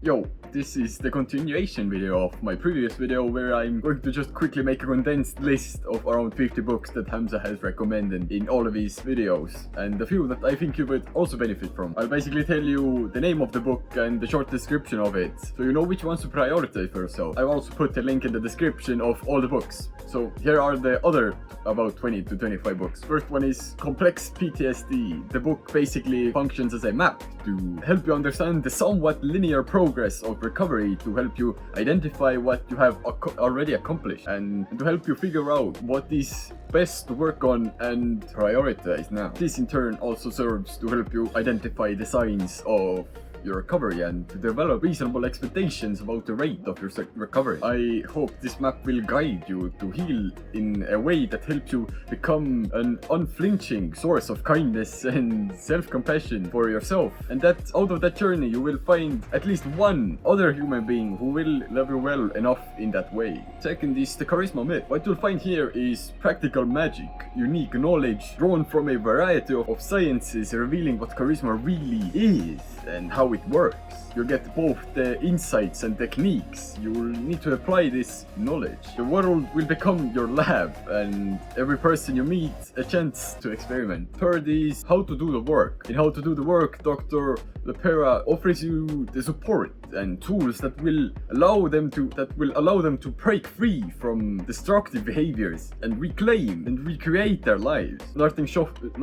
Yo, this is the continuation video of my previous video where I'm going to just quickly make a condensed list of around 50 books that Hamza has recommended in all of his videos, and a few that I think you would also benefit from. I'll basically tell you the name of the book and the short description of it, so you know which ones to prioritize for yourself. I've also put a link in the description of all the books. So here are the other about 20 to 25 books. First one is Complex PTSD. The book basically functions as a map to help you understand the somewhat linear progress of recovery, to help you identify what you have already accomplished and to help you figure out what is best to work on and prioritize now. This in turn also serves to help you identify the signs of your recovery and to develop reasonable expectations about the rate of your recovery. I hope this map will guide you to heal in a way that helps you become an unflinching source of kindness and self-compassion for yourself, and that out of that journey you will find at least one other human being who will love you well enough in that way. Second is the charisma myth. What you'll find here is practical magic, unique knowledge drawn from a variety of sciences revealing what charisma really is and how it works. You'll get both the insights and techniques. You will need to apply this knowledge. The world will become your lab, and every person you meet a chance to experiment. Third is How to Do the Work. In How to Do the Work, Dr. Lepera offers you the support and tools that will allow them to break free from destructive behaviors and reclaim and recreate their lives. Nothing short of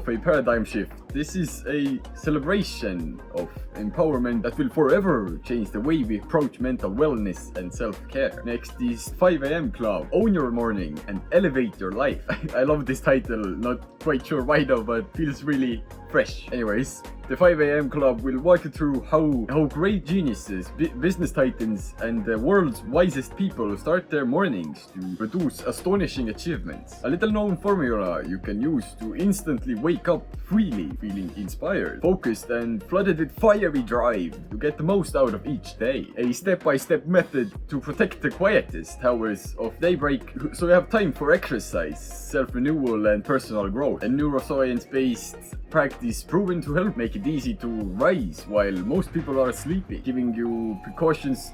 a paradigm shift. This is a celebration of empowerment that will forever change the way we approach mental wellness and self-care. Next is 5 AM Club. Own your morning and elevate your life. I love this title, not quite sure why though, but feels really fresh. Anyways, the 5 AM Club will walk you through how great geniuses, business titans, and the world's wisest people start their mornings to produce astonishing achievements. A little known formula you can use to instantly wake up freely, feeling inspired, focused, and flooded with fiery drive to get the most out of each day. A step-by-step method to protect the quietest hours of daybreak so you have time for exercise, self-renewal, and personal growth. A neuroscience-based practice proven to help make it easy to rise while most people are sleeping, giving you precautious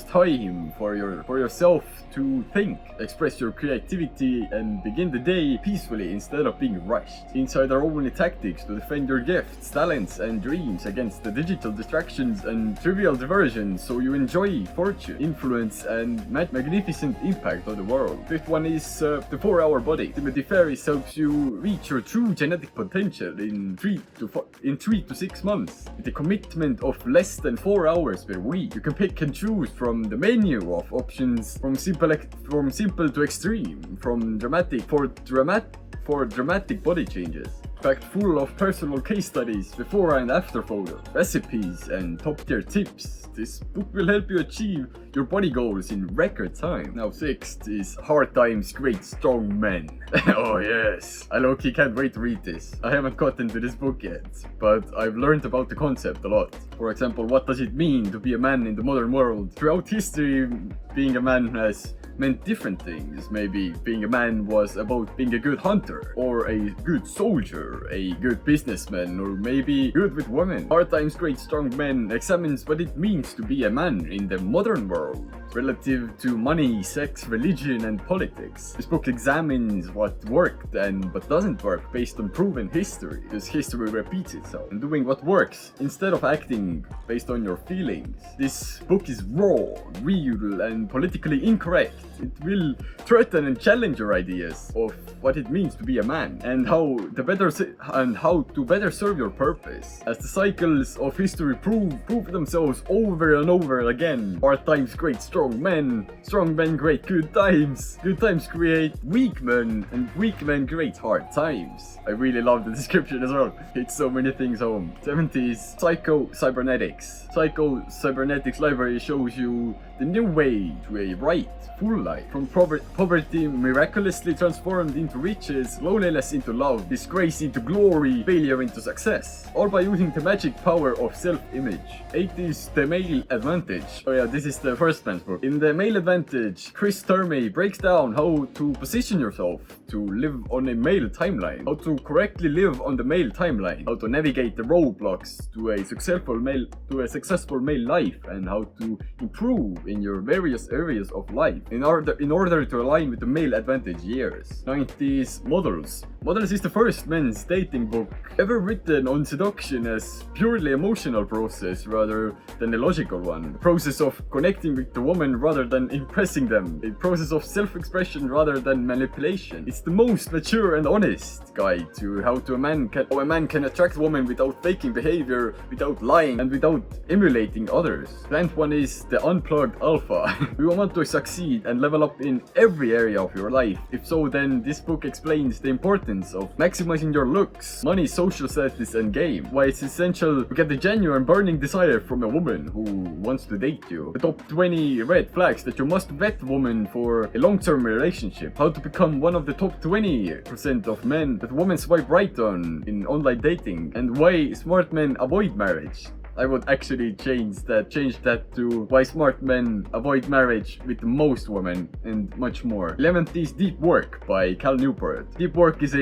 time for yourself to think, express your creativity, and begin the day peacefully instead of being rushed. Insider-only tactics to defend your gifts, talents, and dreams against the digital distractions and trivial diversions so you enjoy fortune, influence, and magnificent impact on the world. Fifth one is the 4-Hour Body. Timothy Ferris helps you reach your true genetic potential in 3 to 6 months. With a commitment of less than 4 hours per week, you can pick and choose from the menu of options from simple to extreme, from dramatic body changes. Packed full of personal case studies, before and after photos, recipes, and top-tier tips. This book will help you achieve your body goals in record time. Now, sixth is Hard Times, Great Strong Men. Oh yes, I low-key can't wait to read this. I haven't gotten to this book yet, but I've learned about the concept a lot. For example, what does it mean to be a man in the modern world? Throughout history, being a man has meant different things. Maybe being a man was about being a good hunter, or a good soldier, a good businessman, or maybe good with women. Hard Times, Great Strong Men examines what it means to be a man in the modern world, relative to money, sex, religion, and politics. This book examines what worked and what doesn't work based on proven history, because history repeats itself, and doing what works instead of acting based on your feelings. This book is raw, real, and politically incorrect. It will threaten and challenge your ideas of what it means to be a man and how to better serve your purpose. As the cycles of history prove themselves over and over again. Hard times create strong men create good times. Good times create weak men, and weak men create hard times. I really love the description as well. It's so many things home. 70s Psycho-Cybernetics. Psycho-Cybernetics library shows you the new way to a right, full life. From poverty miraculously transformed into riches, loneliness into love, disgrace into glory, failure into success, all by using the magic power of self-image. 8 is the male advantage. Oh yeah, this is the first man's book. In the male advantage, Chris Termey breaks down how to position yourself to live on a male timeline, how to correctly live on the male timeline, how to navigate the roadblocks to a successful male life, and how to improve in your various areas of life in order to align with the male advantage years. 90s Models. Models is the first men's dating book ever written on seduction as purely emotional process rather than a logical one. A process of connecting with the woman rather than impressing them. A process of self-expression rather than manipulation. It's the most mature and honest guide to how a man can attract women without faking behavior, without lying, and without emulating others. The 10th one is the Unplugged Alpha. We want to succeed and level up in every area of your life. If so, then this book explains the importance of maximizing your looks, money, social status, and game. Why it's essential to get the genuine burning desire from a woman who wants to date you. The top 20 red flags that you must vet women for a long-term relationship. How to become one of the top 20% of men that women swipe right on in online dating. And why smart men avoid marriage. I would actually change that to why smart men avoid marriage with most women and much more. 11th is Deep Work by Cal Newport. Deep Work is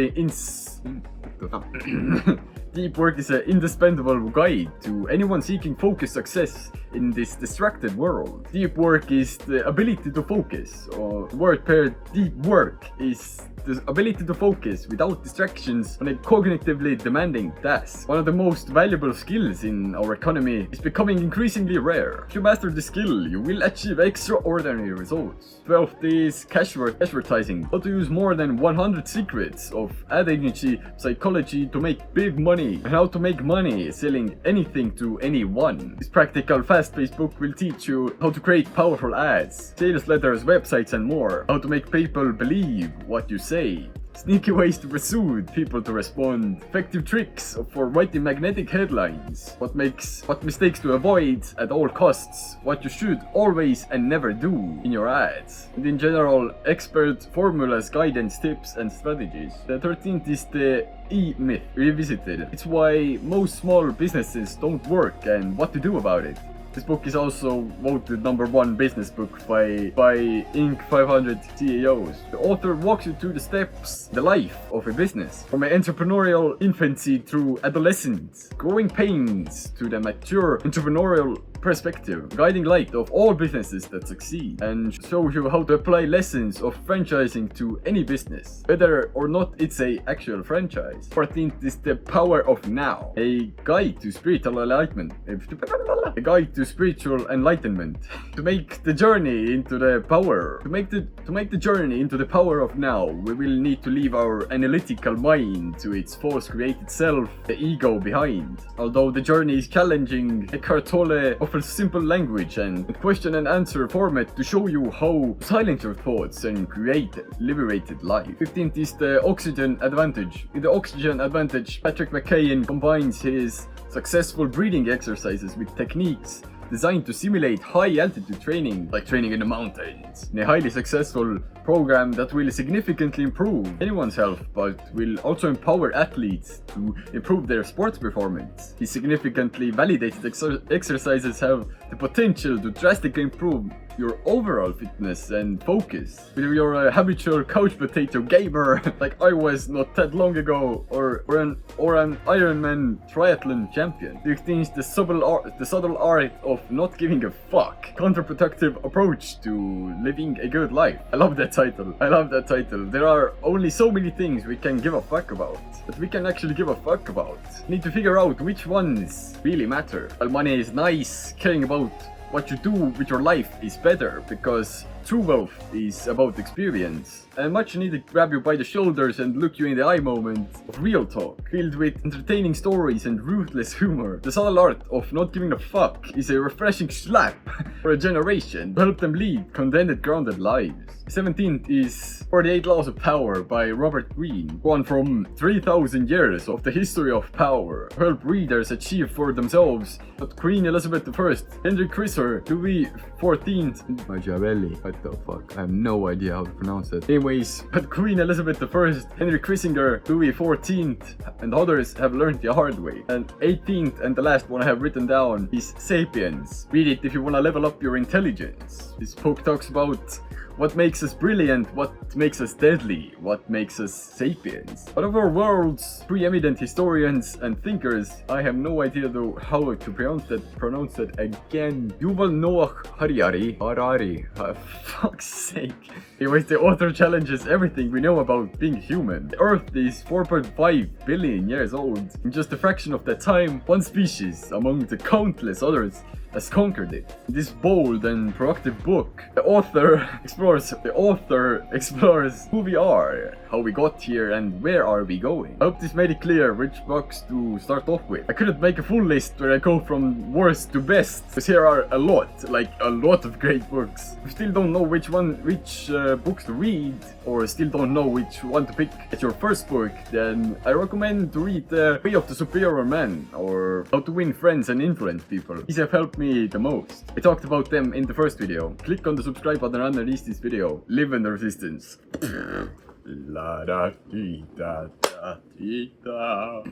Deep Work is an indispensable guide to anyone seeking focused success in this distracted world. Deep work is the ability to focus, or the word paired deep work is the ability to focus without distractions on a cognitively demanding task. One of the most valuable skills in our economy is becoming increasingly rare. If you master the skill, you will achieve extraordinary results. 12th is cash advertising. How to use more than 100 secrets of ad agency psychology to make big money, and how to make money selling anything to anyone. This practical, fast-paced book will teach you how to create powerful ads, sales letters, websites, and more. How to make people believe what you say. Sneaky ways to persuade people to respond. Effective tricks for writing magnetic headlines. What mistakes to avoid at all costs. What you should always and never do in your ads. And in general, expert formulas, guidance, tips, and strategies. The 13th is the E-myth revisited. It's why most small businesses don't work and what to do about it. This book is also voted #1 business book by Inc. 500 CEOs. The author walks you through the steps, the life of a business, from an entrepreneurial infancy through adolescence, growing pains to the mature entrepreneurial perspective, guiding light of all businesses that succeed, and shows you how to apply lessons of franchising to any business, whether or not it's a actual franchise. 14th is the power of now, a guide to spiritual enlightenment. To make the journey into the power of now, we will need to leave our analytical mind to its false created self, the ego, behind. Although the journey is challenging, Eckhart Tolle offers simple language and question and answer format to show you how to silence your thoughts and create a liberated life. 15th is the Oxygen Advantage. In the Oxygen Advantage, Patrick McKeown combines his successful breathing exercises with techniques designed to simulate high-altitude training, like training in the mountains, in a highly successful program that will significantly improve anyone's health, but will also empower athletes to improve their sports performance. These significantly validated exercises have the potential to drastically improve your overall fitness and focus. Whether you're a habitual couch potato gamer like I was not that long ago, or an Ironman triathlon champion. 16th, the subtle art of not giving a fuck. Counterproductive approach to living a good life. I love that title. There are only so many things we can give a fuck about, that we can actually give a fuck about. Need to figure out which ones really matter. While money is nice, caring about what you do with your life is better, because true wealth is about experience. And much need to grab you by the shoulders and look you in the eye moment of real talk, filled with entertaining stories and ruthless humor. The subtle art of not giving a fuck is a refreshing slap for a generation to help them lead contented, grounded lives. 17th is 48 Laws of Power by Robert Greene, one from 3,000 years of the history of power, to help readers achieve for themselves what Queen Elizabeth I, Henry Chryser, Louis XIV, Machiavelli, What the fuck? I have no idea how to pronounce it. Anyways, but Queen Elizabeth I, Henry Kissinger, Louis XIV, and others have learned the hard way. And 18th and the last one I have written down is Sapiens. Read it if you want to level up your intelligence. This book talks about what makes us brilliant, what makes us deadly, what makes us sapiens. Out of our world's preeminent historians and thinkers, I have no idea though how to pronounce that again. Yuval Noah Harari. Fuck's sake. Anyways, the author challenges everything we know about being human. The Earth is 4.5 billion years old. In just a fraction of that time, one species, among the countless others, has conquered it. In this bold and provocative book, the author explores who we are, how we got here, and where are we going. I hope this made it clear which books to start off with. I couldn't make a full list where I go from worst to best, because here are a lot of great books. If you still don't know which books to read, or still don't know which one to pick as your first book, then I recommend to read The Way of the Superior Man, or How to Win Friends and Influence People. These have helped me the most. I talked about them in the first video. Click on the subscribe button underneath this video. Live in the resistance. La da dee da da dee da.